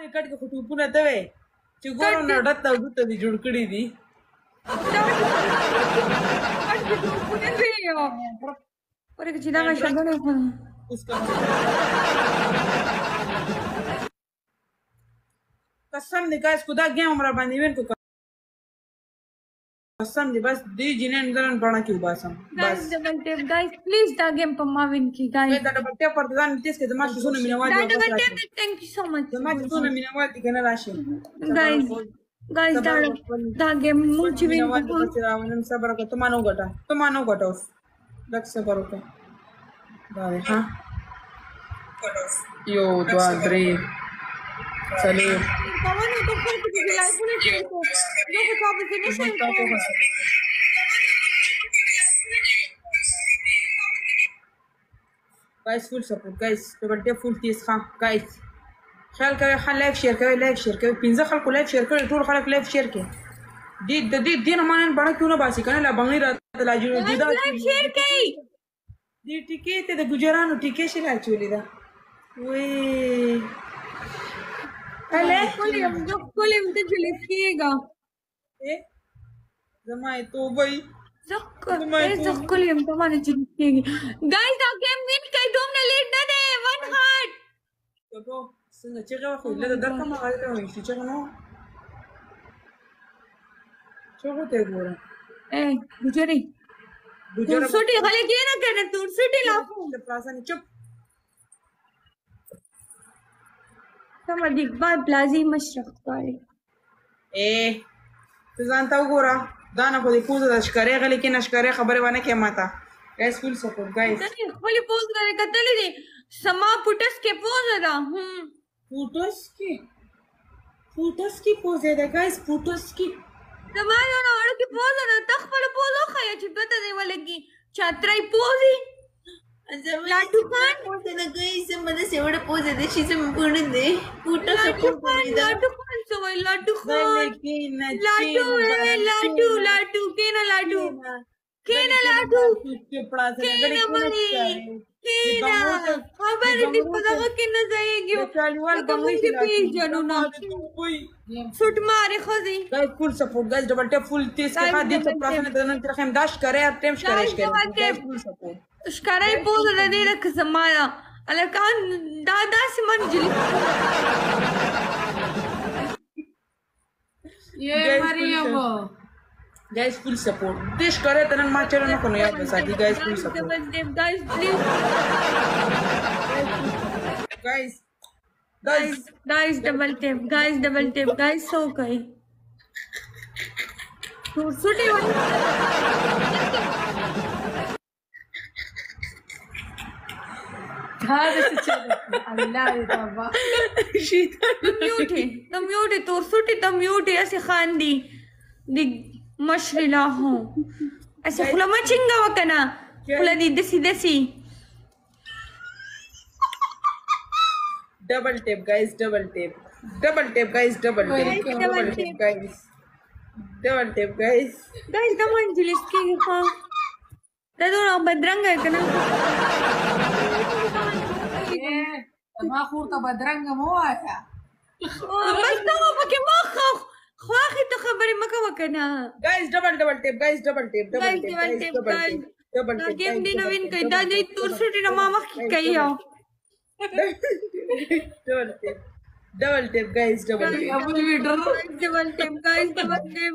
مې کټ کې خو ټوپونه ته وې چې ګورم نو ډته ګوته دې جوړ کړي دي Ora che ci dava sciagone قسم دې guys خدا گیم عمره باندې وین کو قسم دې بس دې جنن درن پړه کې وباسم guys double tap guys please da game pa mavin ki guys دا ډبل ټیپ پر ځان تیس کې زما شونه مینوال da double tap thank you so much زما شونه مینوال دي کنه راشي guys da game much win نن صبر وکړه ته مانو غټه اوس لک صبر وکړه دا ها یو دوا درې څلور Pavano to fue que la pone tiempo. No que sabe que no sé. Guys full support guys double tap full تیز ښه guys خیال کوي ښه لایک شیر کوي 15 خلکو لایک شیر کړي ټول خلک لایک شیر کړي دې نه مانن بڑا کیوں نه باسي کنه لا بنگړي راته لا جوړ دي دا لایک شیر کړي دې ټیکې ته د ګجرانو ټیکې شي لا چولې دا وې Колем te жилетkiga. Замай то бай. Колем to mane жилетkiga. Guys, the game win kai तुमने lead ना दे one heart. तो څنګه چې غوا خو له درته ما غاړه وي چې نو څو ته ګوره गुजरी तुरसुटी खाली के ना करने तुरसुटी लाफू प्लाजा चुप समझ इकबाल प्लाजी मशरक वाले ته ځان ته وګوره دا نه خو دې پوزه د ښکارې غلې کې نه ښکارې خبرې ونه کې ماته guys full support guys خپل پوز غره کتلې دي سما پټس کې پوز ده پټس کې پوز ده guys پټس کې زمانه نو اړه کې پوز ده تخپل پوز خو چې پته دی ولګي چاترای پوزي लाडू खान पोते ना गई से मने सेवड़े पोते दे शी से पूर्ण दे पूटा लाडू खान सो भाई लाडू खान लाडू के ना लाडू खबर नहीं पता कि न जाएगी के पेज जानू ना शूट मारे खजी guys full support guys double tap full तेज के बाद दिन से प्रार्थना करना तेरा हम दाश करे और टेम्स करे फुल सपोर्ट اشکارای پوز لدی لکه زمانا الکان دادا سمن جلی ये मरियम गाइस फुल सपोर्ट देश करे तनन मा चलो न कोनो याद साथी guys full support guys please guys double tap guys so गई तू सुटी म्यूटे तो सुटी तो म्यूटे ऐसे खांदी दिग मशरिला हो ऐसे खुला मचिंगा वकना खुला दी दसी double tap guys double tap guys come on जिलिस के हां दादू ना बदरंग है कना ما خور ته بدرنګ مو آیا بس نو پکې ما خواخي ته خبرې مکه وکنه guys double tape game دی نوین کای دا دې تور سټی نه ما مخ کوي یو double tap guys double tap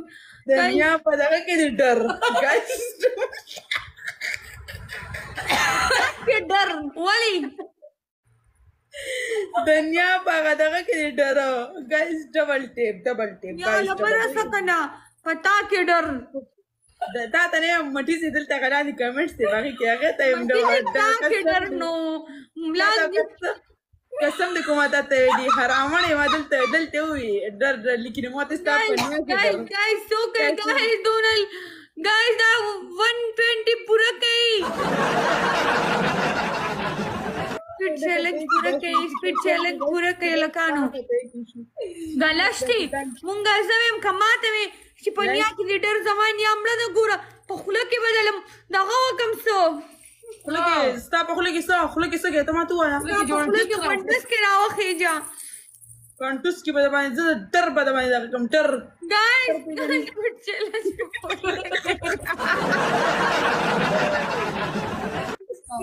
दनिया पता के डर गाइस के डर वाली دنیا پاگا دغه کې ډرو guys double tape یا لپاره سکنا پتا کې ډر دا ته نه مټی سي دلته غلا دي کمنټس ته باقي کې هغه ته هم ډر نو ملاد قسم دې کومه ته دی حرامونه ما دلته وي ډر لیکن مو ته ستا په نیو کې guys so guys دونل गाइस دا 120 پورا کړي स्पीड चैलेंज पूरा कई लकानो गलष्टी मुंगा जवेम कमाते में शिपनिया की लीडर जमान यामला न गुरा पखुला के बदलम दगा कम सो खुले के स्टा पखुले के सो के तो मा तू आया पखुला के पंडस के राव खीजा कंटूस की बदे बानी डर बदे बानी कम डर गाइस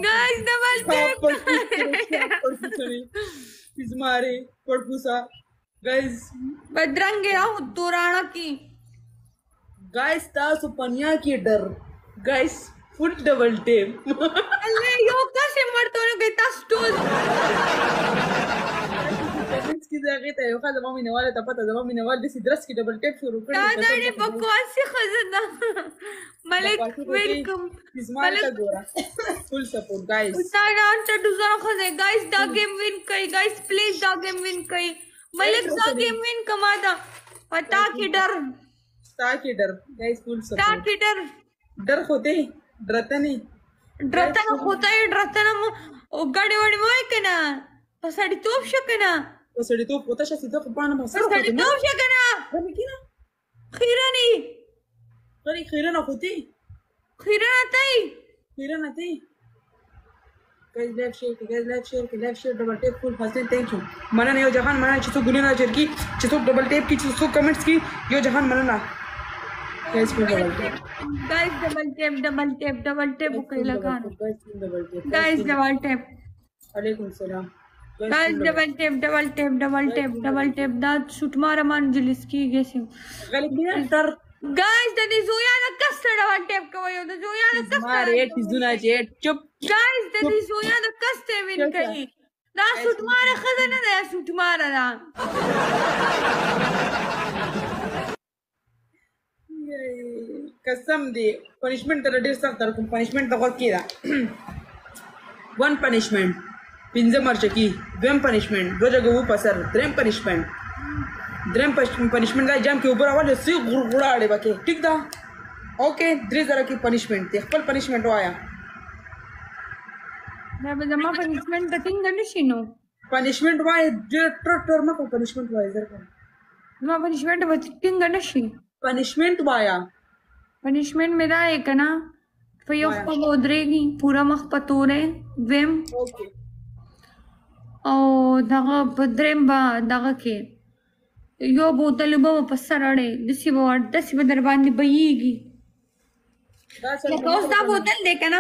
गाइस डबल टेप मारे पड़पूसा गाइस बदरंगे तोराना की गाइस तासु पनिया की डर गाइस फुल डबल टेप अल्ले यो कसे मरतो न गता स्टोल की जगह है यो खादा मम्मी ने वाले पता है मम्मी ने वाले सी ड्रेस की डबल टेप शुरू कर दादा ने बकवास से खजना मलिक वेलकम मलिक गोरा फुल सपोर्ट गाइस दादा अंत दुसरा खजे गाइस दा गेम विन कई गाइस प्लीज दा गेम विन कई मलिक दा गेम विन कमादा पता की डर गाइस फुल सपोर्ट ता की डर होते डरता नहीं डरता होता है डरता ना गाडी वाडी मोय कना पसाडी तोप शकना पसाडी तोप होता शसी तो पाना बसा पसाडी तोप शकना किना खीरानी खरी खीराना होती खीराना ताई guys live share double tap full Hasan thank you मना ने यो जहान मना चिसो गुनेना जरकी चिसो डबल टेप की चिसो कमेंट्स की यो जहान मना गाइस डबल टेप कइला खान गाइस डबल टेप वालेकुम सलाम गाइस डबल टेप दात शूट मारा मान जुलिस की गेसे गलत नहीं डर गाइस ददी जोया ना कस्टर डबल टेप का वयो जोया ना कस्टर मारे तिजुना जेट चुप गाइस ददी जोया ना कस्टे विन कई दा शूट मारा खजना दा शूट मारा दा कसम दे पनिशमेंट तर डेढ़ सख्त तर पनिशमेंट तो किया वन पनिशमेंट पिंजम मर्चकी द्वेम पनिशमेंट दो जगह वो पसर द्रेम पनिशमेंट का जाम के ऊपर आवाज से गुड़गुड़ा आड़े बाके ठीक था ओके द्रे जरा की पनिशमेंट थे खपल पनिशमेंट आया मैं जमा पनिशमेंट दकिंग गनिशिनो पनिशमेंट वाय जे टर्म को पनिशमेंट वाय जरा मैं पनिशमेंट दकिंग गनिशी पनिशमेंट वाया पनिशमेंट मेरा एक ना फयो को बोदरेगी पूरा मख पतोरे वेम ओके ओ दगा बद्रेम बा दगा के यो बोतल बो पसरड़े दसी बदरबांदी बयीगी लकोस दा बोतल देखा ना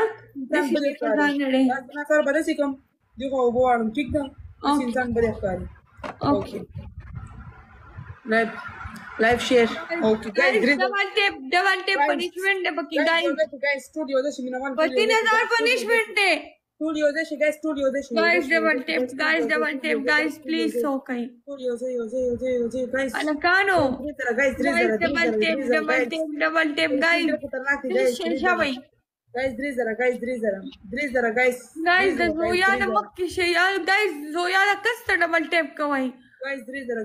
दसी बदरबांदी ना कर बड़े सी कम देखो वो आड़म ठीक था इस इंसान बड़े कारी okay live share okay guys double tap punishment दे बकी गाइस स्टूडियो दे शिमिना मान 3000 पनिशमेंट दे स्टूडियो दे guys guys double tap guys please सो कहीं स्टूडियो से गाइस अलकानो गाइस डबल टेप गाइस शेषा भाई गाइस ड्रेजरा गाइस जोया ना मक्की शेयाल गाइस जोया ना कस्ट डबल टेप का भाई गाइस ड्रेजरा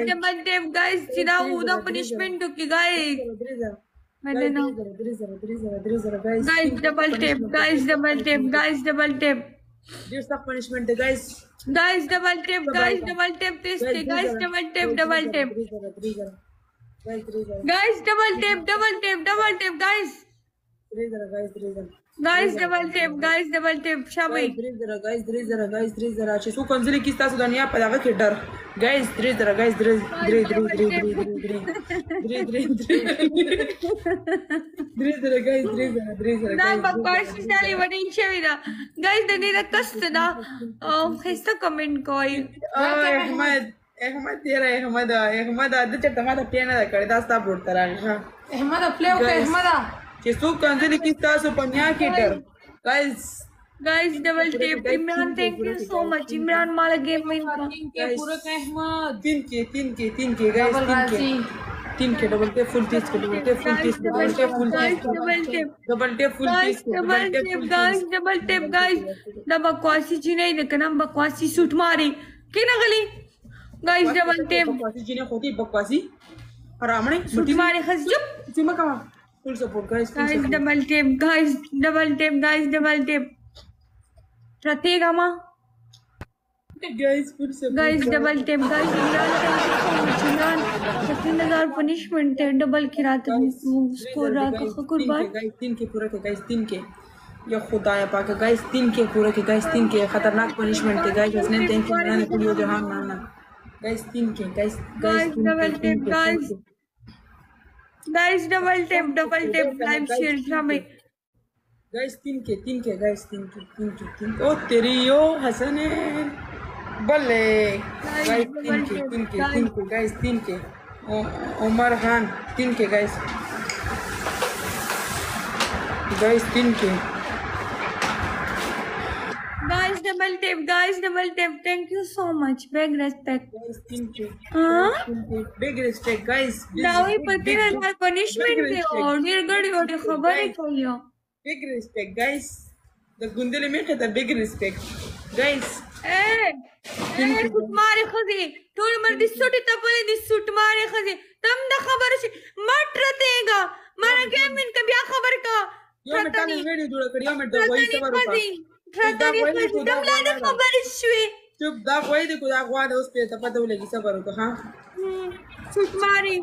डबल टेप गाइस सीधा उदा पनिशमेंट की गाइस मैंने ना गाइस डबल टेप देयर सब पनिशमेंट है guys double tap test guys double tap guys double tap guys double tap शाबाई ड्रेजरा चेसु कंजली किस्ता सुदानिया पदागा के डर गाइस ड्रेजरा ना बकवास डाली बनी शेविदा गाइस दनी द कस्ट दा खस्ता कमेंट कोई अहमद अदे चटमादा पेना कड़े दास्ता बोलतारा अहमद प्ले ओके अहमद चेसु कंजली किस्ता सु पन्या के डर guys double tap Imran thank you so much Imran माला गेम में पूरा अहमद तीन के गाइस तीन के double tap full test double tap guys द बकवासी जी नहीं देखना बकवासी सूट मारी के ना गली गाइस डबल टेप बकवासी जी ने होती बकवासी हरामणे सूट मारी खस चुप सीमा का full support guys double tap प्रतीगमा guys full support guys double tap guys Imran thank you so much Imran 3000 punishment है डबल खिरात स्कोर रखा कुर्बान गाइस तीन के पूरा के गाइस तीन के या खुदाया पाक गाइस तीन के पूरा के गाइस तीन के खतरनाक पनिशमेंट के गाइस हसनैन थैंक यू मैंने वीडियो जहां माना guys 3K guys Guys, double tap, guys. Guys, double tap, live share हमें. गाइस 3K गाइस 3K ओ तेरी ओ हसनैन बल्ले guys 3K guys 3K Umar Khan 3K guys 3K Guys, double tap. Thank you so much. Big respect. Guys 3K हाँ? Big respect guys दावी पति ने ना punishment दे और निर्गड़ी और खबर है क्या? Big respect, guys. The Gundeli make it a big respect, guys. सुट मारे खजी थोड़ी मर्दी सुटी तपले दी सुट मारे खजी तम द खबर से मट रतेगा मारा के मिन का ब्या खबर का यो मैं ताने वीडियो जोड़ कर यो मैं तो वही खबर का खतरी तम लाने खबर शुए चुप दा वही देखो दा वाद उस पे तो पता लगी खबर का हां सुट मारी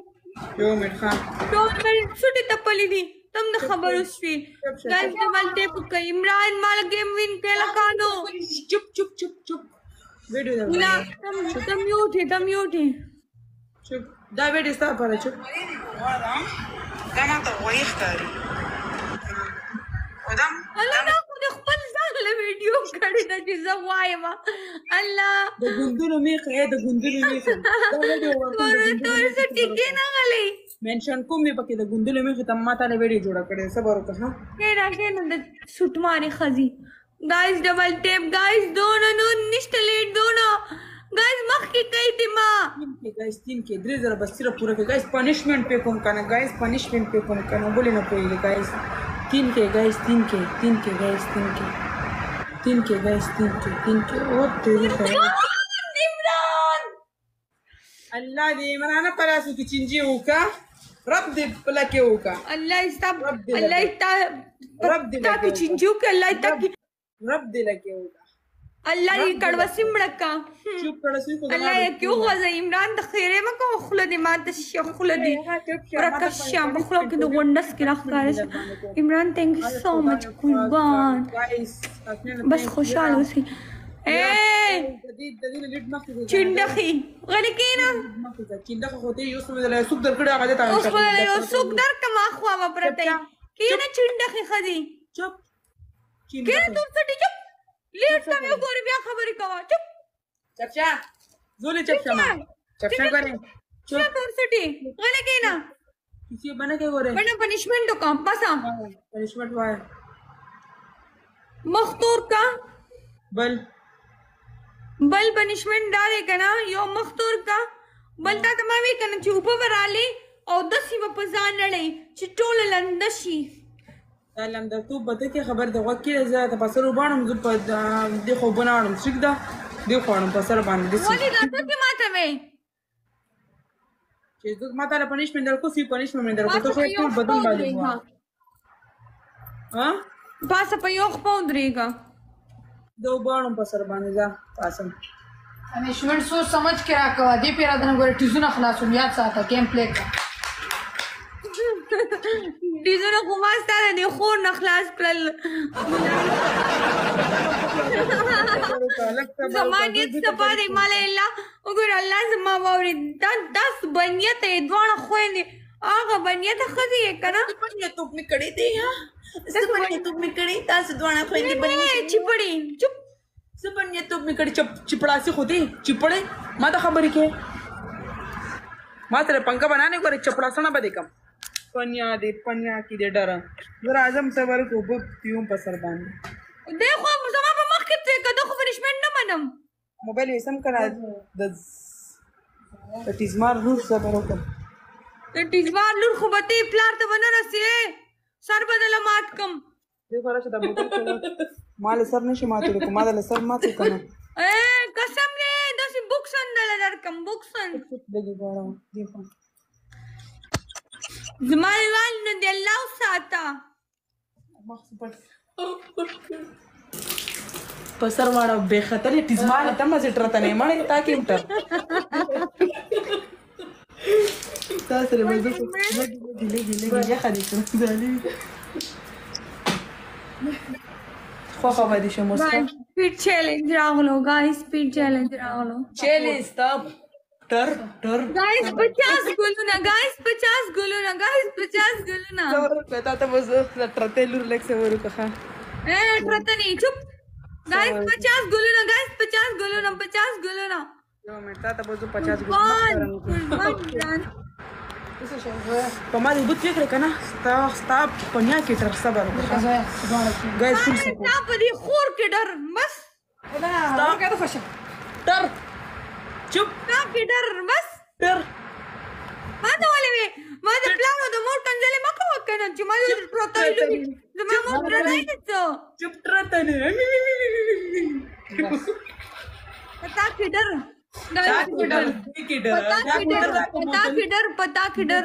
यो मैं खान तो मैं सुटी तपले दी तम द खबर शुए गाइस डबल टेप का इमरान माल गेम विन केला कानो चुप वीडियो ना तम म्यूट है चुप दा वीडियो स्टॉप कर चुप كما تبغى يختاري ودم الله ناخذ خپل ځان له ویډیو کړی دا چې زه وایم الله د ګوندونو میخه دا ویډیو ورته څه ټیکې نه غلې منشن کوم می پکې د ګوندونو میخه تم ماته له ویډیو جوړ کړې صبر وکړه نه د سوټ ماري خزي गाइस डबल टेप गाइस दोनों निष्ठ लेट दोनों गाइस मख की कई दिमा 3K द्रे जरा बस सिर्फ पूरा के गाइस पनिशमेंट पे कम करना गाइस पनिशमेंट पे कम करना बोले ना कोई guys 3K guys 3K guys 3K guys 3K ओ तेरी इमरान अल्लाह दे इमरान परासु की चिंजी होका रब दे पला के होका अल्लाह इस्ता रब दे की चिंजी के अल्लाह तक रब दे लगे होगा अल्लाह ये कड़वा सिमड़का चुप कड़सी को अल्लाह ये क्यों गज़ा इमरान द खैरे में को खुलदी मात शेख खुलदी रकश शाम खुलो के दो वंडस की रखकार Imran thank you so much कुर्बान बस खुशहाल हो सी ए चिंडखी गलकीना चिंडखी होते यूसुफ दे सुख दर कड़े आगे ता सुख दर कमा खवा वापरते की ना चिंडखी खदी चुप क्या दूर से चुप लेट का मैं गोरी ब्याह खबर कवा चुप चचा जोले चचा करे चुप दूर से गले के ना किसी बना के गोरे बना पनिशमेंट तो काम पासा पनिशमेंट वाय मख्तूर का बल पनिशमेंट डालेगा ना यो मख्तूर का बलता तमावी कन चुप वराली और दसी वपजान लड़े चिटोल लंदशी لندر تو بده کې خبر د وکیل زیاته پسر وبانم زه په دې خو بناړم څنګه دا دې خوانم پسر باندې دې ولې راته کې ماته وې چې زه ماته له پنیشمنت درکو سی پنیشمنت درکو ته خو ټول بدن باندې ها پاسه په یو خپل درېګا دو وبانم پسر باندې ځه پاسم پنیشمنت سوچ سمجھ के राखो दे पेरा दन गोरे टिजुना खलासुन याद साथा गेम प्ले का ډیزونه کوماسته دي خور نخلاص کړل زمانیت سپاره مال الله وګور الله زما ووري 10 بنیت دوه خويندې هغه بنیت خدي کنه بنیت تو می کړي دي ها بنیت تو می کړي تاسو دوه خويندې بنیت چپړي چپ بنیت تو می کړي چپړا سي خودي چپړې ما ته خبرې کې ما تر पंखा बनाने को चपड़ा सना बदे कम पनिया की दे डर जरा आजम सबर को बुक पियूं पसर बान देखो زما په مخ کې ته کده خو پنیشمنت نه منم موبایل یې سم کړه د تیزمار نور صبر وکړه د تیزمار نور خو به ته پلار ته ونه رسې سر بدل مات کم देखो راشه دا موټر مال سر نشي ماتو کوم مال سر ماتو کنه قسم دې داسې بوکسن دل درکم بوکسن دغه غواړم دیخوا زمانه وال نه دی الله ساته پسر واړه به خطر تیزمار ته مزه ترته نه مړ تا کېمټر تاسو له مزه لګي خدي کړی خو خو دې شمو स्पीड चैलेंज रागलो गाइस स्पीड चैलेंज रागलो चैलेंज तब ټر गाइस 50 ګلونه गाइस 50 ګلونه गाइس 50 ګلونه پتا ته وځو ترته لور لیک څه ورکه ट्रतनी चुप गाइस 50 ګلونه गाइस 50 ګلونه 50 ګلونه یو منټ ته وځو 50 قربان ګلونه په ما دې بوت فکر کنه ستا پنیا کې تر صبر गाइस فل سپورټ تا په دې خور کې ډر بس ستا کده خوشه ټر چپ تا کې ډر بس ټر ما ته ولې ما د پلانو د مور کنځلې ما کوه کنه چې ما دې پروتایلو زما مور درځي ته چپ ټرته نه پتا کې ډر پتا کې ډر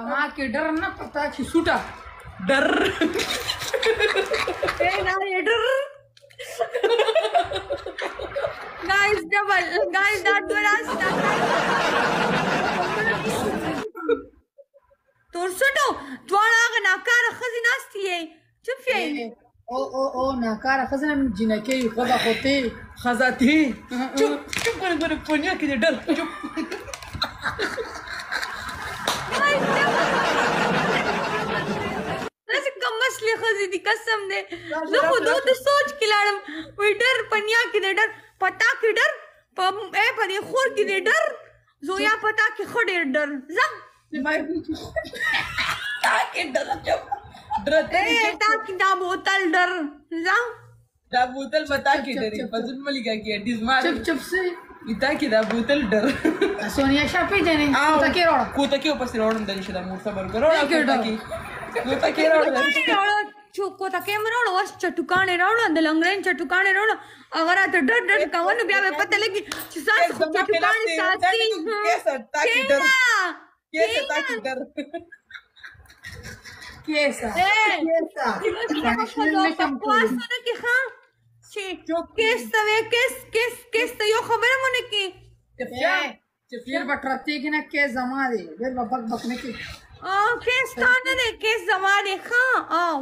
ما کې ډر نه پتا چې سوټا ډر ډر guys double guys that was تورسټو دواړه هغه ناکاره ښځې ناستې یې چوپ شئ او ناکاره ښځه نه جنکۍ ښځه خو ته ښځه ته چپ ګوره پنیا کې دې ډر چپ داسې کم مسلې ښځې دي قسم دی زه خو د سوچ کې لاړم وایي ډر پنیا کې دی ډر پتا کې ډر په دې خور کې دی ډر زویا پتا کې ښه ډېر ډر ځه تا کې ډر چپ ډر تا کې دا بوتل ډر ځه دا بوتل پتا کې ډرې پزن ملګا کې ډیز مار چپ سے تا کې دا بوتل ډر سونیا شاپې جنې کوته کې راړه کوته کې پس راوړم د نشه د مور صبر کرو کوته کې راوړم کوته کې مراړو واس چټوکانې راوړو د لنګرین چټوکانې راوړو اگر ته ډر ډر کاونه بیا به پته لګي چې ساس چټوکانې ساتي کیسه تا کې ډر کیسا کیس یو خبره مونږ کې چې پیر بټرتی کې نه کې زما دی ډېر بک بک نه کې کیس خانه دی کیس زما دی ښه او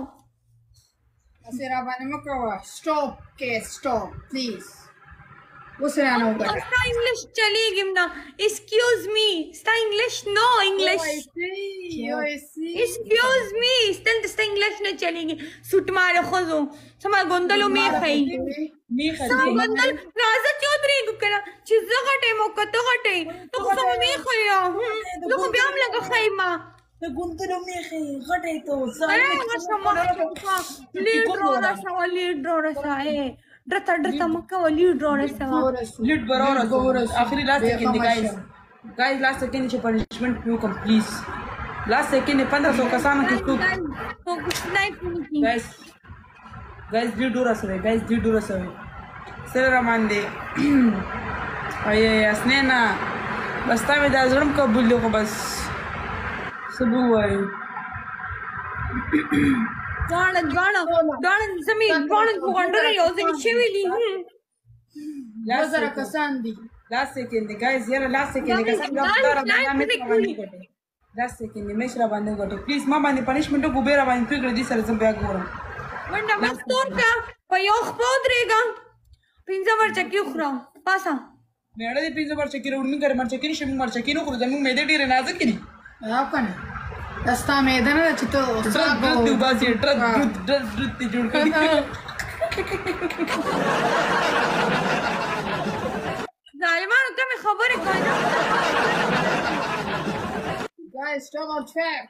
اسرا باندې مکوا سټاپ کیس سټاپ پلیز وسره نه وګړه ستا انګلیش چلیږم نه ایکسکیوز می ستا انګلیش نو انګلیش ایکسکیوز می ستا انګلیش نه چلیږي سوټ ماره خوځو سما ګوندلو می خای سما ګوندل راځه چودري ګکړه چې زه غټې مو کته غټې ته سم می خیا زه خو بیا هم لګه خایما ته ګوندلو می خای غټې ته لیډ راسا ډرته مکه لیډ راسا لیډ برورس اخري لاست سیکنډ गाइस لاست سیکنډ چې پنیشمنت پیو کم پلیز لاست سیکنډ 1500 کسانو کې تو गाइस لیډ ورسوي गाइस لیډ ورسوي سره رمان دي اي اسنینا بس تا مې دا زړم قبول له بس سبو وای ګاڼه زمين ګاڼه وګڼه یو ځای شي ویلي وزره کسان دي لاست سیکنډ गाइस یاره لاست سیکنډ کسان لاست سیکنډ مشره باندې غوټه پلیز ما باندې پنیشمنت کو بیره باندې فکر دي سره زم بیا ګورم ونده مستور کا په یو خپو درېګا پینځه ورچکی خورا پاسا نیړه دې پینځه ورچکی روډ می کړ مرچکی نشم مرچکی نو خو زمو مې دې ډیره نازک دي یا کنه دستا مې دنه چې ته استاد دې باسي ټرک دې جوړ کړی ظالمانو کومه خبره کوي गाइस डबल ट्रैप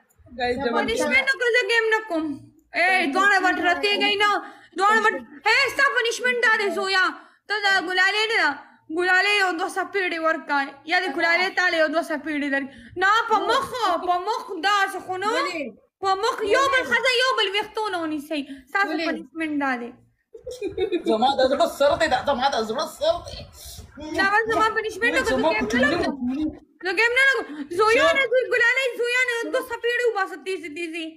पनिशमेंट को जो गेम न कोम ए दोने वट रते गई ना दोने वट ए सा पनिशमेंट दा दे सोया तो दा गुलाले ने गुलाले यो दो सपीड़ी वर्क या दे गुलाले ताले यो दो सपीड़ी दर ना पमख دا سخونو पमख यो बल खजा यो बल वختونه ونی سي सा पनिशमेंट दा दे زما د زړه سر ته زما د زړه سر ته دا زما پنیشمنت کو गेम ना लगो زویا نه کوئی ګلاله زویا نه دو سپیړو واسطې دي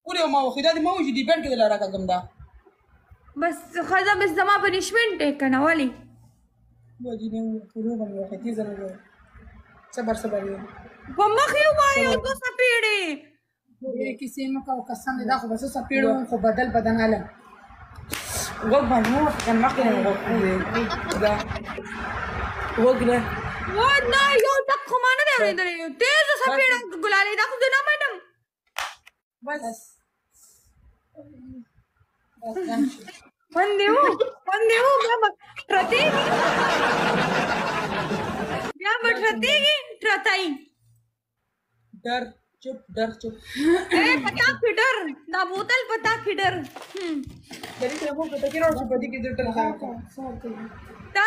پوره ما وخیدا دي ما وجې دی بند کې لاره کوم دا بس خزا بس زما پنیشمنت کنه والی وجې نه پوره باندې وختي زره صبر یو ومخ یو وایو دو سپیړې ये किसी में का कसम دا خو بس سپیړو خو بدل عالم وګ باندې كان مخکې نه وګ دا وګ نه یو ټک خو ما نه دی اورېدلی تیزه څپېړه ګلالۍ دا خو زه نه منم بس خوند دې و بیا به ټرتېږي ټرتایي ډر چپ ډر چپ پتا کې ډر دا بوتل پتا کې ډر دلی ته مو پتا کې راځي په دې کې ډر راځي دا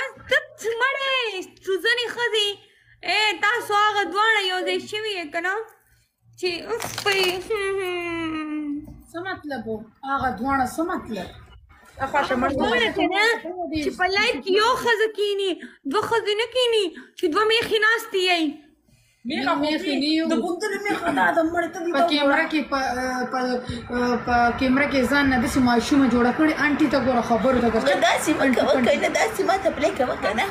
څه مړې سوزنې ښځې تاسو هغه دواړه یو ځای شوي یې که نه چې اوف پی څه مطلب و هغه دواړه څه مطلب دواړه که نه چې په لایف کې یو ښځه کیني دوه ښځې نه کیني چې دوه میښې ناستې یئ میخې نه یو د بوتلو میخه دا د مړې ته په کیمره کې په کیمره کې ځان نه داسې ماشومه جوړه کړې انټي ته ګوره خبرو ته نه داسې مه کوه که نه داسې ماته پلی کوه که نه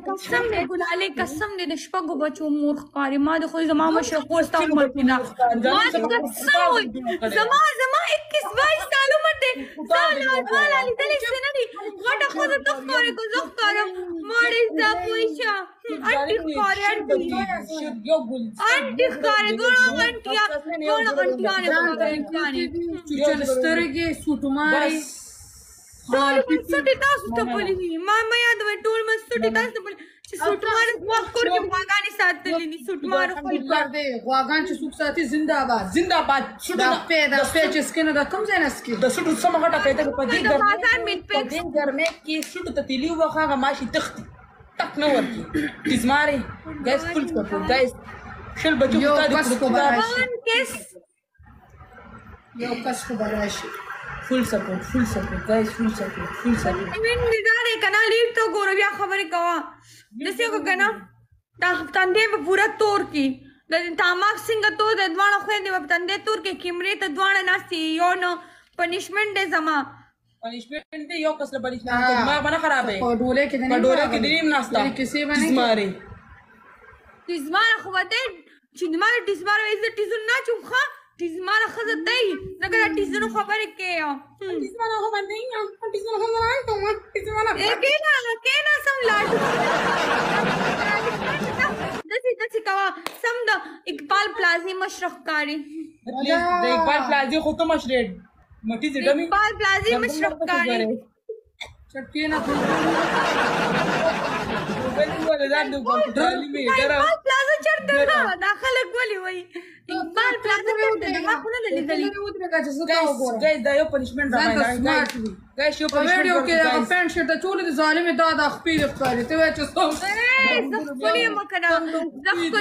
قسم دی ګلالۍ قسم دی د شپږو بچو مور ښکاري ما د خو زما مشر خور ستا عمر کې ده ما د قسم وایي زما 21 22 سال عمر دی ستا والا لیدلې څه نه دي غټه ښځه ته ښکارې که زه ښکارم مړې زه پوه شه انټي ښکارې انټي ښکارې دواړه انټیانې چوچل سترګې سوټمارې ټول منسوټې تاسو ته پلي دي ما مه یادوئ ټول منسوټې تاسو ته پلي چې سوټمار وخت کور کې غواګانې ساتلې دي سوټمار کار دی غواګان چې څوک ساتي زنده آباد دا پې چې سکینه دا کوم ځای نه سکي د سټو سم غټه پیدا په دې بازار میټ پیک ګرمه کې سټو ته تیلی وخه هغه ماشي تختی تک نه ورکی تزماري ګایس فل سپورټ ګایس شل بچو یو ته بس کو براشي یو کس خو به راشي فل سپورټ ګایس فل سپورټ وین دې دا دی که نه لیډ ته ګوره بیا خبرې کوه داسې وکړه که نه دا تندی به پوره تور کړي د تاماک څنګه تور دی دواړه خویندې به په تندی تور کړي کیمرې ته دواړه ناستې یو نه پنشمنټ دی زما پنشمنټ دی یو کس له پنشمنټ ما باندې خرابې په ډولې کې د نیم ناستا تزماري تزماره خو به دی چې ما د تزماره وایي زه ټیزونه نه اچوم ښه تزماره ښځه دی ځکه دا ټیزونو خبرې کوې کېنه سم لاټو داسې کوه سم د اقبال پلازي مشره ښکاري د اقبال پلازي خو ته مشرې مټي دې ډمې اقبال پلازي مشره ښکاري چټکینا اقبال پلازا چرته ده دا خلک ولې وایي اقبال پلازا چرته ده ما خو نه ده لیدلې ګایس دا یو پنشمنټ راوړی ګایس یو په ویډیو کې هغه پینټ شرټ ټول د ظالمې دا د خپې ښکاري ته وایې چې څوک زه ښکلې یم که نه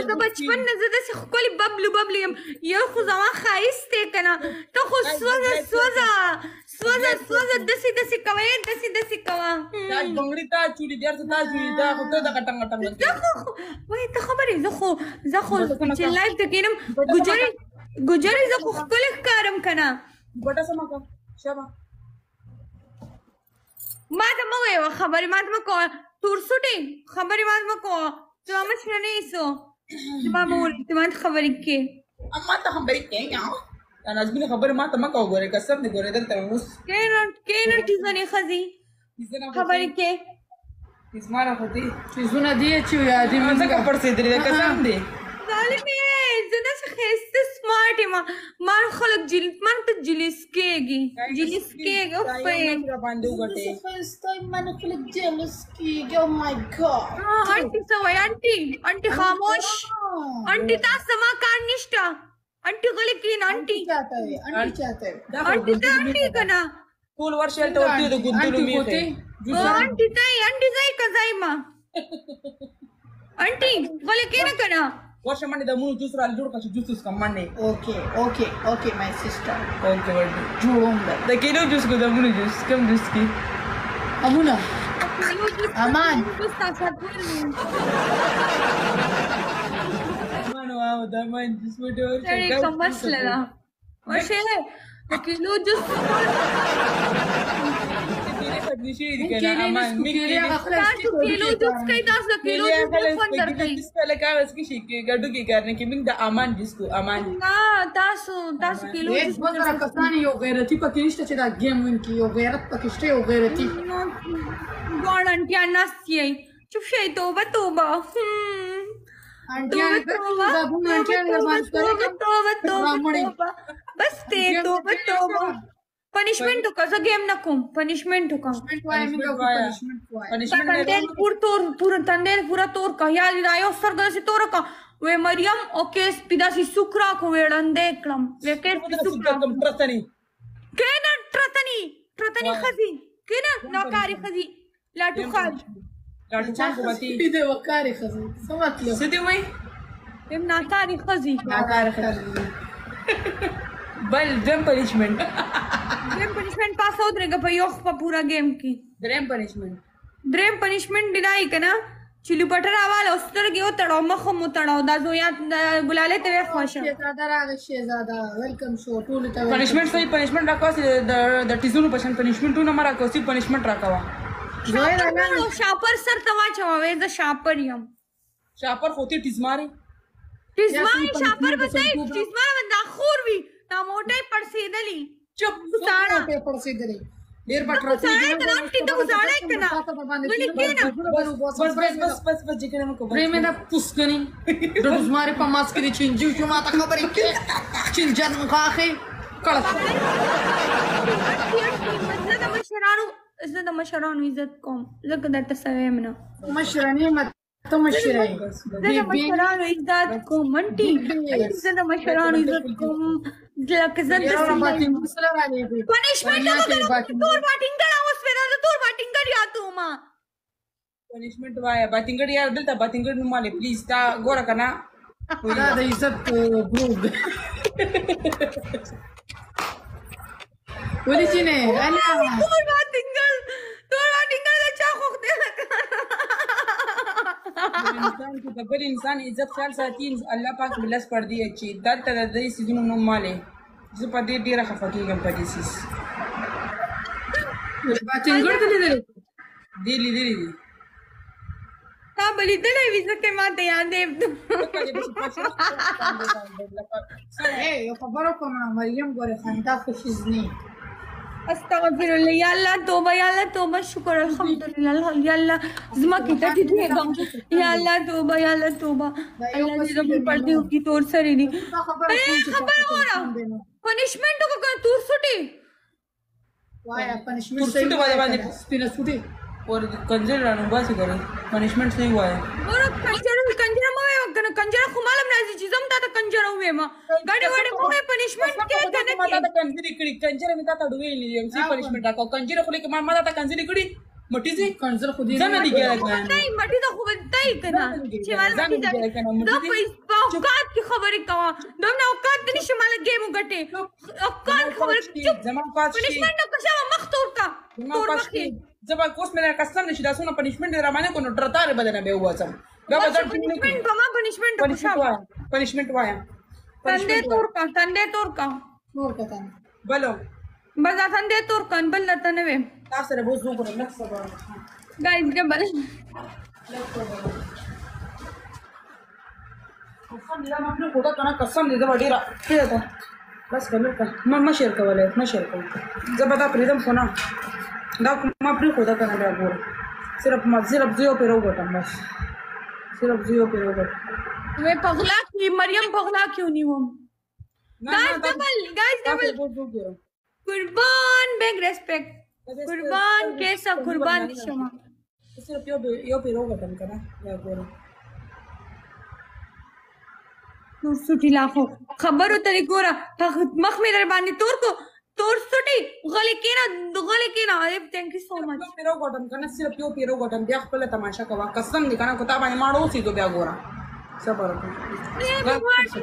زه بچپن نه زه داسې ښکلې ببلو یم یو خو زما ښایست دی که نه ته خو سوځه داسې کوه داسې کوه بنګړي تا چولی دیر ته تا چولی دا خو ته دغه ټنګ وایي ته خبرې زه خو چې لایف ته کښېنم ګجرې زه خو ښکلې ښکارم که نه بټه سمه که شابه ما ته مه وایه خبرې ما ته مه کوه تورسوټې خبرې ما ته مه کوه زما مشره نه یې څه زما به ورته ما ته خبرې کې ما ته خبرې کوي نازمینه خبرې ما ته مه کوه ګورې قسم دې ګورې دلته اوس کښېنه ټیزنې ښځې خبرې کې تزماره خو دې چیزونه دی چې یادې مې ځکه پړسېدلې ده قسم دې ظالمې زه داسې ښایسته سمارټ یم ما خلک ما ته جلیس کېږي باندې وګټې من خلک جلس کېږي او مای ګاډ انټي څه وایي انټي خاموش انټي تاسو زما کار نشته انټي غلې کښېنه انټي انټي ته انټي که نه ټول ورشه هلته ورته د ګوندلو میخې انټي ځای که ځای ما انټي غلې کښېنه که نه ورشه منډې د مونو جوس را جوړ کړه چې جوس وڅښم منډې اوکې مای سسټر اوکې وړډې جوړوم ده د کینو جوس کو د مونو جوس کم جوس کی امونه امان واو دا من جوس وډور کم مسله ده ورشه د کیلو جوس تاسو کیلو جوس کوي تاسو د کیلو جوس خوند درکوي نه تاسو کیلو جوس وزره کسان یو غیرتي پکې نشته چې دا گیم وینکي یو غیرت پکې شته یو غیرتي دواړه انټیان ناستې یئ چپ شئ توبه توبه आंटियां बाबू आंटियां बात توبه بس ته توبه توبه پنشمنٹ کا ز گیم نہ کوم پنشمنٹ کا تندر پورا تندر پورا تور کا یا رايو سرګ سي تور کا و مریم او کیس پیدا سی سکرا کو وړاندې کړم وکړ سکرا ترتني کینا ترتنی خزي کینا ناکاری خزي لاټو خال لاټو خان کو بتي دې وکاري خزي سمات له سدي وای هم ناکاری خزي بل دم پنشمنٹ دریم پنشمنٹ پاس او درګه په یو په پورا گیم کې دریم پنشمنٹ ډینای کنا چلو پټر اواله اوسترګه او تړو مخ مو تړو دا زویا بلاله ته خوښه شهزاده راغی شهزاده ویلکم شو ټول ته پنشمنٹ صحیح پنشمنٹ راکوس د ټیزونو پشن پنشمنټونه مرا کوسي پنشمنٹ راکوا شاپر سر توا چوي ز شاپر یم شاپر ہوتی ټیزماري شاپر بتای ټیزمار بندا خور وی تا موټه پړسیدلی چپ ساړه په پړسیدلی ډیر بټر ساړه کنا ټیټو ساړه کنا ولې کینا بس جګړه مکو پرېمه دا پوسکنی د زماره په ماسک کې چنجو شو ما ته خبرې کې چنجن مخاخه کړه زه د مشرانو عزت کوم زه درته سویم نه مشرانی مت ته مشرای زه د مشرانو عزت کوم منټي زه د مشرانو عزت کوم لکه زه د پنشمنٹ تور باټینګر اوس ورا تور باټینګر یادو ما پنشمنٹ وایا باټینګر یار دلته باټینګر نو مالې پلیز تا ګوره کنه دا د عزت ګروپ ولې چې نه انا تور باټینګر د چا خوخ دی انسان کو د بل انسان عزت خیال ساتي الله پاک بلس پر دی چې دلته د دې سيزونو نو مالې زه په دې ډیره خفه کېږم په دې سیس باټینګر ته لیدلې دي تا بلی دلې ویزه کې ما ته یاد دی یو خبرو کوم مریم ګوره خندا خوشیزنی استغفر الله یا الله توبه شکر الحمدلله یا الله زما کی ته دې غم یا الله توبه الله دې زموږ پردیو کی تور سره دي خبر اورا پنشمنٹ کو تور سټي وایا پنشمنٹ صحیح باندې سپینه سټي और कंजर रानो बासी करे पनिशमेंट सही हुआ है और कंजर मोए वगन कंजर खुमालम नाजी जिजम ता कंजर हुए मा गाड़ी वाड़े मोए पनिशमेंट के कने माता ता कंजर इकड़ी कंजर में ता तड़वे ली एमसी पनिशमेंट का कंजर खोले के माता ता कंजर इकड़ी मटी जी कंजर खुद ही जन नहीं गया नहीं मटी तो खुद तई कना शिमाल मटी जा दो औकात की खबर कवा दोना औकात नहीं शिमाल गेम गटे औकात खबर चुप जमा पास पनिशमेंट को शवा मखतूर का तोर मखी जब कोस मेरा कस्टम ने शिदा सुना पनिशमेंट दे रमाने को डरता रे बदना बे हुआ सब पनिशमेंट कमा पनिशमेंट वाया तंदे तोर का नोर का बोलो बजा तंदे तोर का बल तने वे तासरे बहुत नो को लक्स गाइस के बल कसम ला अपने कोटा kana कसम दे बड़ी रा क्या था बस करो का मैं शेयर कर वाले मैं शेयर कर जब बता प्रीतम फोना دا ما پری خدا کنه دا ګور صرف زیو پیرو غټم بس صرف زیو پیرو غټ وې پغلا کی مریم پغلا کیوں نیوم guys double قربان big respect قربان کیسا قربان شما صرف یو پیرو غټم کنه دا ګور نو سټی لاخو خبرو تری ګورا مخ مې در باندې तोर सुटी गले केना थैंक यू सो मच पेरो गटम कना सिर्फ यो पेरो गटम बया खपल तमाशा कवा कसम दिखाना कोता बानी माडो सी तो बया गोरा सबर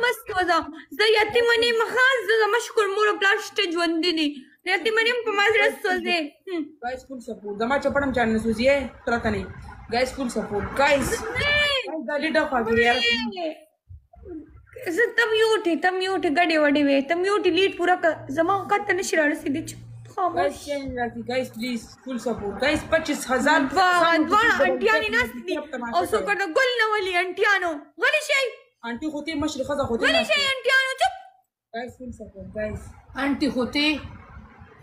मस्त वजा ز یتیمنی مخاز ز مشکور مور پلاسټ ژوندنی یتیمنی په مازره سوزه गाइस फुल सपोर्ट जमा चपड़म चैनल सुजिए तरतनी गाइस फुल सपोर्ट गाइस गाली डा फागी यार तम म्यूट गड़े वड़े वे तम म्यूट लीड पूरा जमा का तने शरार सीधे guys channel rakhi guys please full support guys 25000 वाह अंटियानी नास्ती और सो कर गुल न वाली अंटियानो वाली शे आंटी होती मशरक़ा होती वाली शे अंटियानो चुप guys full support guys aunty होती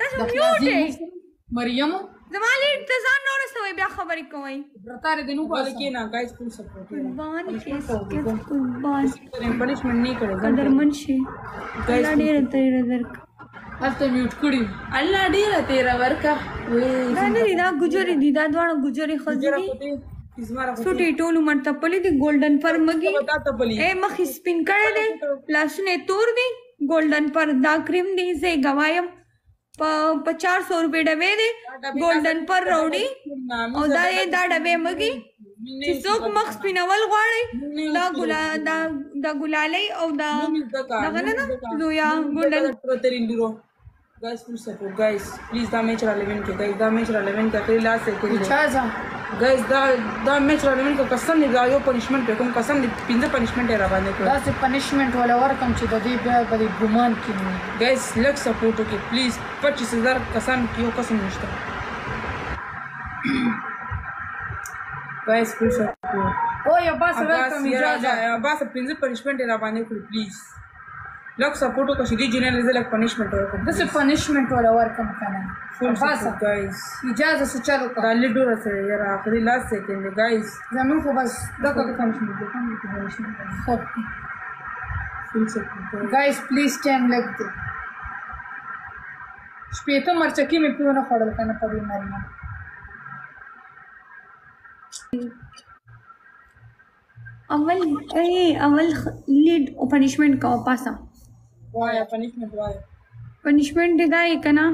तस म्यूट है مریم زمالي انتظار نور سوي بیا خبرې کوي برتاره د نو वाले के ना गाइस फुल सपोर्ट قربان کې قربان पनिशमेंट नहीं करेगा قدرمن شي الله ډېر تیر درک هلته میوټ کړی الله ډیره تیرا ورکا دا نه دي دا ګجوري دي دا دواړه ګجوري خزي دي سوټي ټولو مرته پلي دي ګولډن پر مګي اے مخ سپین کړه دي لاسونه تور دي ګولډن پر دا کریم دي زه گوایم په 400 روپے ډبې دي ګولډن پر روړي او دا ډبې مګي چې څوک مخ سپینول غواړي دا ګلالي او دا دغه نه لویا ګولډن guys full support guys please दा मैच 11 के गाइस दा मैच 11 का करी लास्ट से करी چازا गाइस दा मैच 11 का कसम नहीं गायो पनिशमेंट पे कोम कसम नहीं पिंजे पनिशमेंट है राबाने को دا سه پنیشمنت ولا ورکم چې د دې بیا د ګمان کینی गाइस लग सपोर्ट के प्लीज 25000 कसम कियो कसम नष्टा गाइस फुल सपोर्ट او یا باس ورکم اجازه बस पिंजे पनिशमेंट है राबाने को प्लीज लग सपोर्ट को सीधी जनरल से लग पनिशमेंट है د سه پنیشمنت ولا ورکم کنه फुल باس सपोर्ट गाइस اجازه سه چلو کا गाली डोर से यार आखिरी last second guys زمون خو بس دغه پنیشمنت دی خو full support guys please ټایم لګ دې شپېته مرچکې مې پیونه خوړل کنه په دې مریم اول لیډ او پنیشمنٹ کا پاسا via punishment via پنیشمنٹ دی دا کنا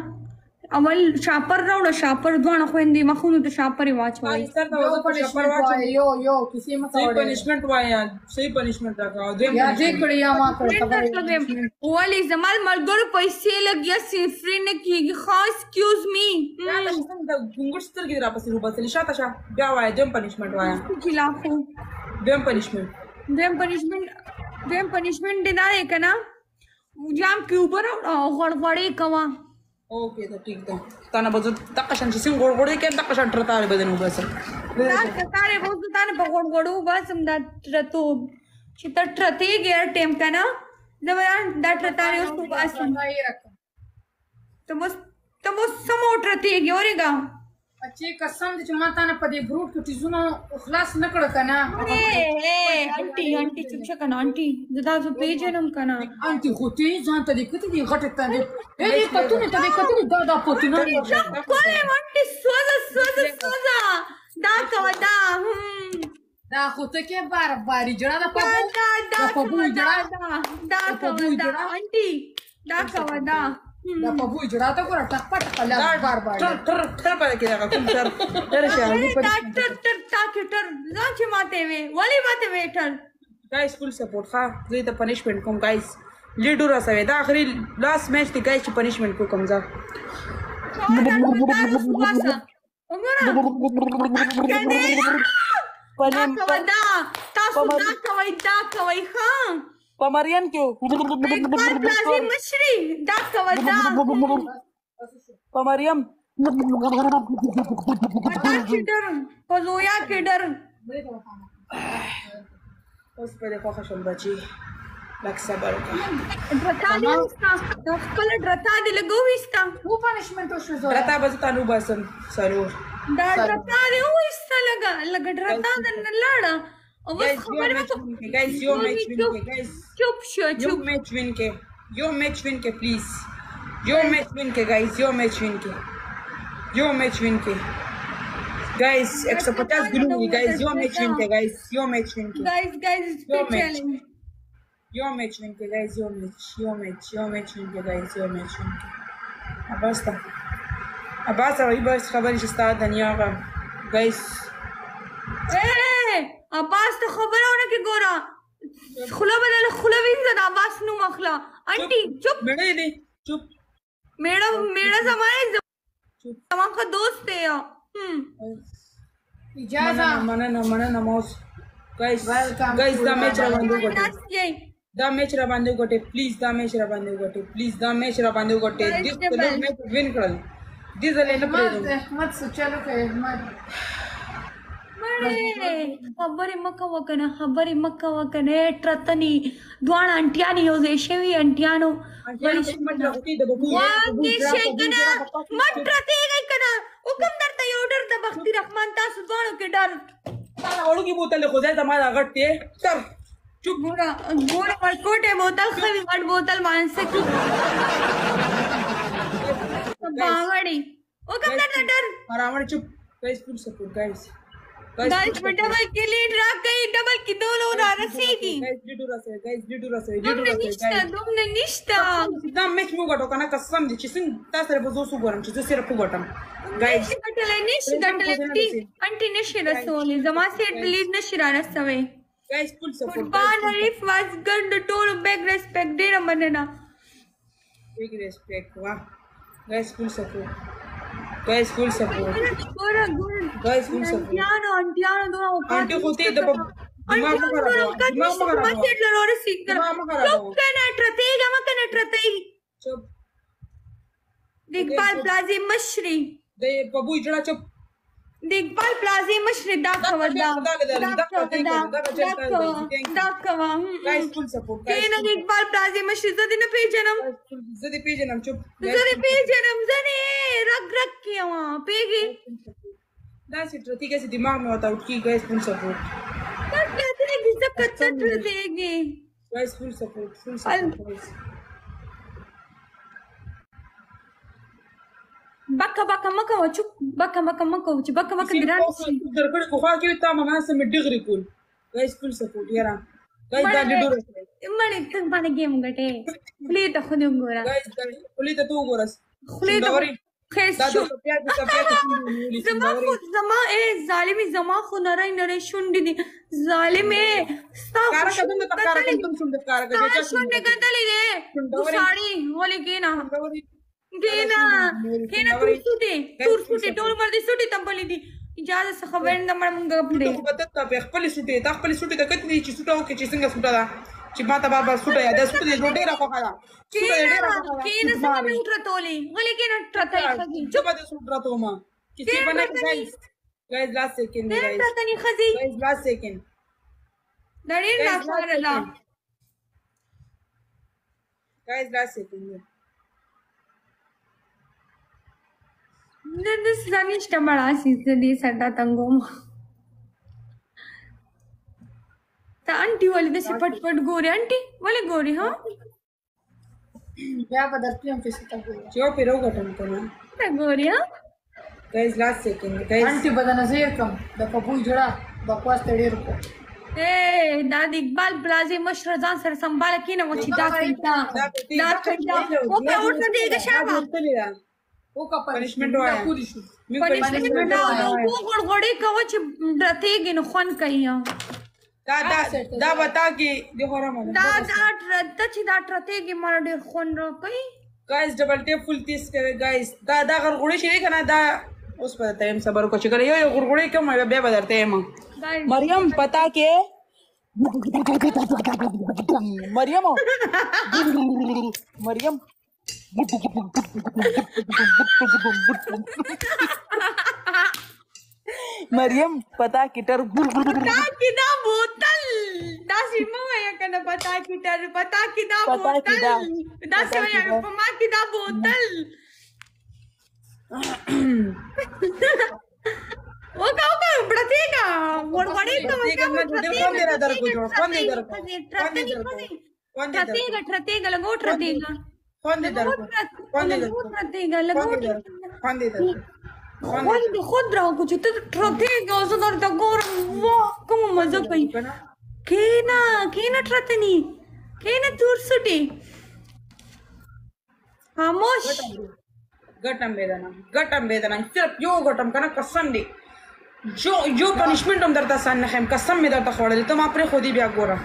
اول شاپر راوړه شاپر دوه خويندې مخونو ته شاپر واچوي सर یو پنیشمنت وای یو کسی مت सही पनिशमेंट वाया सही पनिशमेंट रखा दे یا دې کړی یا ما کړی خبره والی زمال ملګرو پیسې لګیا صفر نه کیږي خاص ایکسکیوز می دا ګنګټ ستر کې را پسې وباسل شاته شا بیا وایا دیم پنیشमेंट وایا خلافو دیم پنیشमेंट دی دا کنا جام کې اوپر غړغړې کوا اوکې دا ٹھیک ده تانه بده تقشن چې څنګه غړغړې کې تقشن ترتاله بدن وباسل دا کاره وو تانه په غړغړو باسم دا ترتو چې ترته ګیر ټیم کنا زموږ دا ترتاله اوس په باسم ته مو سمو ترته ګورېګا اچي قسم دې چې ما تانه په دې ګروپ کې تیزونه خلاص نکړه کنه انټي چوپ کنه انټي دا زو پیجنم کنه انټي خوتي ځان ته دې کته دې غټه ته دې دې پتونه ته دې کته دې دا پتونه کوله انټي سوزا دا کو دا خوته کې بار جړه دا پبو جړه دا کو انټي دا کو دا پبو جړه تا ګور ټک پټ کله بار تر پاره کې راغلی تر شي ټر ځان چې ماته وي ولی ماته ویټر गाइस फुल सपोर्ट हाँ ये तो पनिशमेंट कम गाइस लीडर रहा था आखिरी लास्ट मैच थी गाइस पनिशमेंट को कम जा पमरियन क्यों पमरियम के डर उस पे देखो खशम बची लग सबर का ड्रता दे लगो विस्ता वो पनिशमेंट शो रता बस तानु बसम जरूर दा ड्रता दे वो इस्ता लगा ड्रता दे लड़ा और बस खबर में तो गाइस यो मैच विन के गाइस चुप यो मैच विन के प्लीज यो मैच विन के गाइस यो मैच विन के गाइस 150 गिनूंगी गाइस यो मैच विन के गाइस यो मैच विन के गाइस चैलेंज यो मैच विन के गाइस यो मैच विन के गाइस यो मैच विन के अब्बास अभी बस खबर इस्ता दुनिया का गाइस ए अब्बास तो खबर होने की गोरा खुला बदल खुला विंजन अब्बास नु मखला आंटी चुप मेरे चुप मेरा जमाने जमा का दोस्त है इजाजा mana mouse guys da match rabande gote please da match rabande gote this the match win kral this the lane मत चलो के मत خبرې مکه وکنه خبرې مکه وکنه ترتنی دوان انټیانی یو ځای شوی انټیانو انټیانو په مټ راغوتې د ببو واګې شي کنه مټ راتېږي کنه حکم درته یو ډر د بختي رحمان تاسو دوانو کې ډر تا وړوکی بوتل خو ځای زما دا غټ دی تر چوپ ګوره ورکوټه بوتل خوي غټ بوتل مانسه کی باغړی حکم درته ډر راوړ چوپ گائز فل سپورट गाइस गाइस डबल के लिए ड्रॉप गई डबल की दो लोग आ रसेगी गाइस ډیډو راسه तुमने निष्ठा دا میچ مو غټو کنه قسم دي چې څنګه تاسو سره به زو سو ګورم چې زه سره پوغټم गाइस गटले انټي نشي رسولې زما سي ډیلیټ نشي را رسوي गाइस فل سپورट فوټبال حریف واز ګډ ټول بیگ ریسپیکټ ډیر مننه big respect वाह guys full support guys full support ګوره guys full support انټیانو دوه aunty होती है दबा दिमाग में खराब ما سي لور سيکر لوک کنه ترتیګه مکنه ترتیګ चुप دیکبال پلازی مشری दे बबू जड़ा चुप دیکبال پلازی مشری دا خبر دا गाइस फुल सपोर्ट کینه دیکبال پلازی مشری زدی نه پیژنم زدي پیجنم چुप زدی پیژنم زنی رگ رگ کیوا پیګي دا سیټر ٹھیک ہے دماغ में होता उठ की guys full support کته دې کی زکه چټر دیږي guys full support بکا مکه و چوک بکا مکه و چې بکا ګران شي درګړ کو خوا کې تا ما سم ډیګری کول guys full support یارا गाइस دا ډیډو مړ ته باندې گیم غټه خلی ته خو دې وګوره गाइस خلی ته تو وګورس خلی ته خیس شو زما ظالمی زما خو نری شونډې دي ظالمه ستا کارا کدم شونډې کتلې دي ساړي ولې کینا تور سوټي ټول مر دي سوټي تمبلې دي اجازه څخه خبر نه مړ پړې ته پته ته خپل سوټي ته خپل سوټي ته کتنی چې سوټاو کې چې څنګه سوټا دا چې ما ته بابا سوټا یا د سوټي ډېر راخوا دا کینه سم مې وټرتولې ولې کینه ټرتای خږي چې په دې سوټ راته ما چې څه بنا guys last second guys ټرتنی خږي guys last second ډېر لاس ورلا guys last second This is Anishta Malasi, the Santa Tangoma. The auntie, well, this is put Gori, auntie. Well, Gori, huh? क्या बदलती हूँ किसी का बोल जो पिरो गटन करना The Gori, huh? Guys last second guys aunty बदलना से कम द पप्पू जड़ा बकवास तेरे रुको Hey, Dad Iqbal Plaza Mushrazan Sir Sambala Kina, what she does. Okay, what's the day the Shaba? वो का पनिशमेंट हुआ है Punishment, वो गोड़े का वो रतेगी न खुन कहिया. دا बता कि देखो रहा دا رतेगी मार डेर खुन रो कहीं. गाइस डबल टेप फुल 30 करे गाइस دا गरगुड़ी शरी करना दा उस पर टाइम सबर को चकर यो गरगुड़ी क्यों मैं बे बदलते हैं मां मरियम पता के मरियम मरियम पता किटर किदा बोतल दासी मया कना पता किटर पता किदा बोतल दासी मया पमा किदा बोतल वो का बड़तेगा बड़े का ट्रतेगा लगो ट्रतेगा خود راو کو چې ته ټرتېږه او زه درته ګورم واه کومه مزه کوي کېنه ټرتني کېنه تور سوټي خاموش घटम वेदना सिर्फ यो घटम कना कसम दे जो पनिशमेंट हम दरता सन हम कसम में दरता खोड़ तुम अपने खुद ही ब्याह गोरा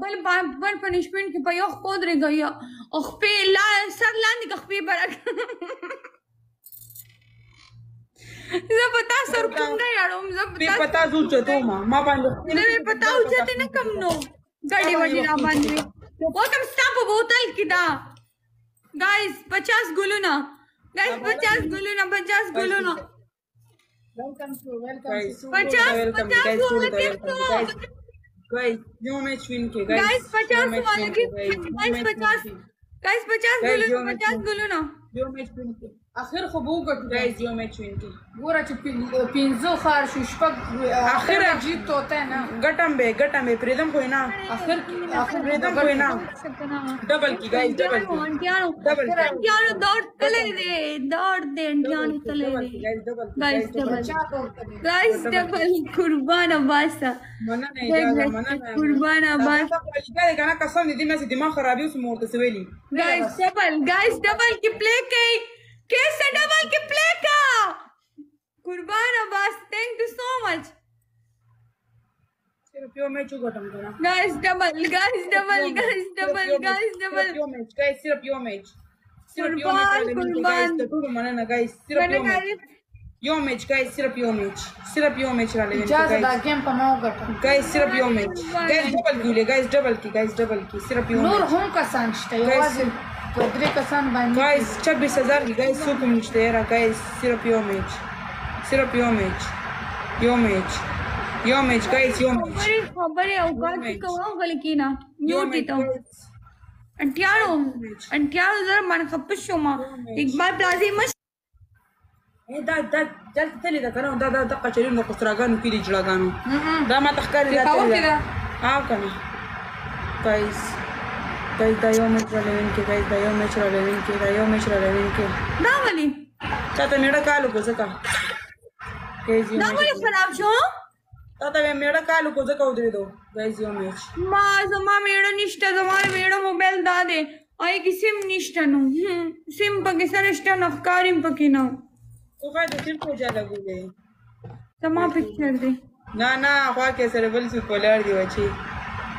बल पनिशमेंट के पयो खुद रह गया अखपे ला सर लांदी अखपे बरक जब पता सर तुम ना यारो जब पता जुचे तो मां बांध नहीं पता उचते ना कम नो गाड़ी वाली ना बांध वो तुम स्टॉप बोतल किदा गाइस 50 गुलुना गाइस 50 गुलुना Welcome to Guys, पचास welcome, पचास guys, वाला welcome, गिफ्ट guys, guys, यो मैच विन के गाइस 50 वाला गिफ्ट गाइस 50 Guys, गुलो यो 50 गुलो ना यो मैच विन के اخر خو به وګټو guys यो मैच विन के ګوره چې پنځه خار شو شپږ اخر جیت توته نه गटम बे प्रीतम कोई ना اخر प्रीतम कोई ना डबल की गाइस डबल की अंटियानो डबल की अंटियानो दौड़ तले दे अंटियानो तले दे guys double guys double چا توته guys double Qurban अब्बासा मना नहीं जाएगा मना नहीं कुर्बान अब्बास क्या कहना कसम दीदी मैं दिमाग खराबी उस मोड़ से वेली गाइस डबल की प्ले कई कैसे डबल की प्ले का Qurban Abbas thank you so much सिर्फ यो मैच गटम करा guys double guys double guys double guys double यो मैच गाइस सिर्फ यो मैच कुर्बान कुर्बान मना ना गाइस सिर्फ यो मैच गाइस सिर्फ यो मैच वाले اجازه دا گیم په ما وګټه गाइस सिर्फ यो मैच गाइस डबल की गाइस डबल की सिर्फ यो نور मैच هم کسان شته یوازې درې کسان باندې गाइस 26000 की गाइस सो कम निश्चय रहा गाइस सिर्फ यो मैच गाइस यो मैच खबर औकात की कवाओ गलकीना म्यूट तो अंटियानो जरा मन खपश शोमा इकबाल प्लाजी मश دا تلي ده كلام ده قشرين ده قصراغانو كيدي جلاغانو ده ما تخكاري ده كده كنا गाइस دا يوم چرالين के गाइस دا يوم چرالين के ना वाली चाहते मेरा कालू को सका गाइस ना वाली खराब शो चाहते मेरा कालू को सका उधर दो गाइस यो मैच मां जमा मेरा निष्ठा जमाने मेरा मोबाइल दा दे आई की सिम निष्ठा नो सिम पके सनिष्ठा नफकारिम पके ना तो फायदा सिर्फ हो जा लगूगे जमा पिक्चर दे ना खवा के सर्वल से पोलर दी वची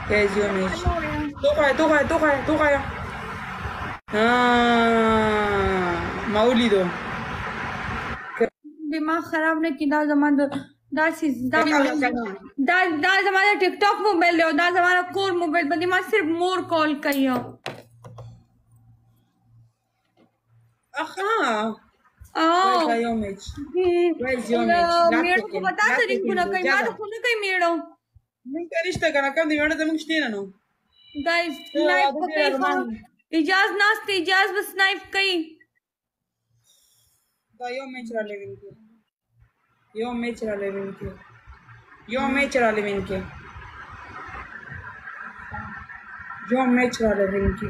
गाइस यो मैच तो खाया मौलिदो दिमाग खराब ने किदा जमा दा जमाना टिकटॉक मोबाइल ले दा जमाना कोर मोबाइल बंदी मा सिर्फ मोर कॉल करियो अखा आओ यो मैच मेरे को बता सरी कुना कई मार कुना कई मेड़ो मैं करिश्ता करना कम दिमाग तो मुझे ना नो गाइस स्नाइप को कई खाओ इजाज नास्ते इजाज बस स्नाइप कई दा यो मैच रा लेविन के यो मैच रा लेविन के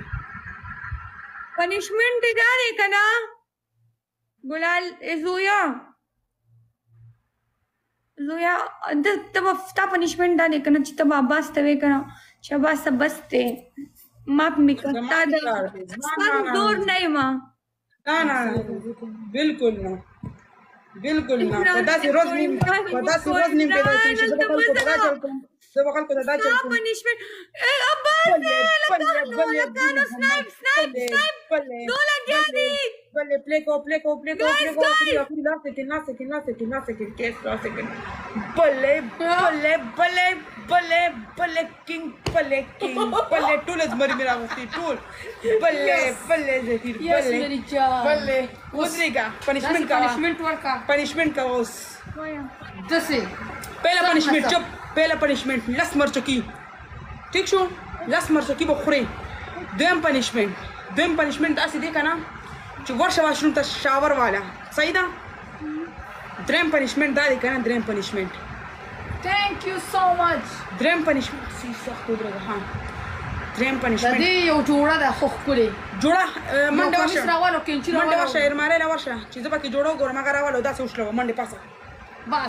पनिशमेंट दे जा रे कना गुलाल ज़ोया तब ता पनिशमेंट दा दे कना चिता बाबास तवे कना शबास बसते माप मिकता दे सब दूर नहीं मां ना बिल्कुल ना पता से रोज नहीं पैदा होती है जब कल को दादा चलता पनिशमेंट ए अब्बास लगानो स्नाइप दो लग गया दी प्ले को ना सेकंड केस बल्ले किंग टूल मरी मेरा होती टूल बल्ले जहीर बल्ले उतरेगा पनिशमेंट का उस जैसे पहला पनिशमेंट लस मर चुकी ठीक शो लस मर चुकी बखुरे दोम पनिशमेंट ऐसे देखा ना जो वर्ष वाशरूम था शावर वाला सही था ड्रेम पनिशमेंट दा देखा ना ड्रेम punishment thank you so much ड्रेम पनिशमेंट सी सख्त उधर हाँ ड्रेम पनिशमेंट دې یو جوړه ده خو خپلې جوړه منډه راوالو کینچی راوالو ایر ماره لا ورشه چې زه پکې جوړو ګورم هغه راوالو داسې وشلو منډه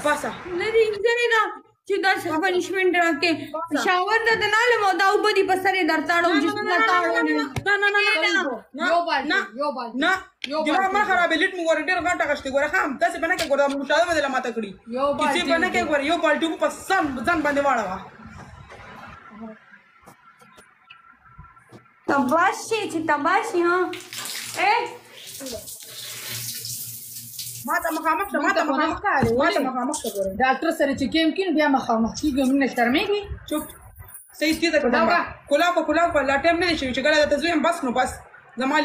پاسه لري ځنه دا چې دا پنیشمنت راکې شاور د دناله مو دا وبدي پسره درتاړو جس نه تاړو نه جوړه ما خراب لیټ مو ور ډیر غټه غشتي ګوره خام داسې بنه کې ګوره مشاهده بدله ماته کړی کسی بنه کې ګوره یو بالټو په سم ځان باندې واړه تباشي ها ماته مخامخ ګوره ډاکټر سره چې کېم کین بیا مخامخ کیږي موږ شرمېږي چوپ صحیح کیده کولا لا ټیم نه شي چې ګل د تزویم بس نو بس زما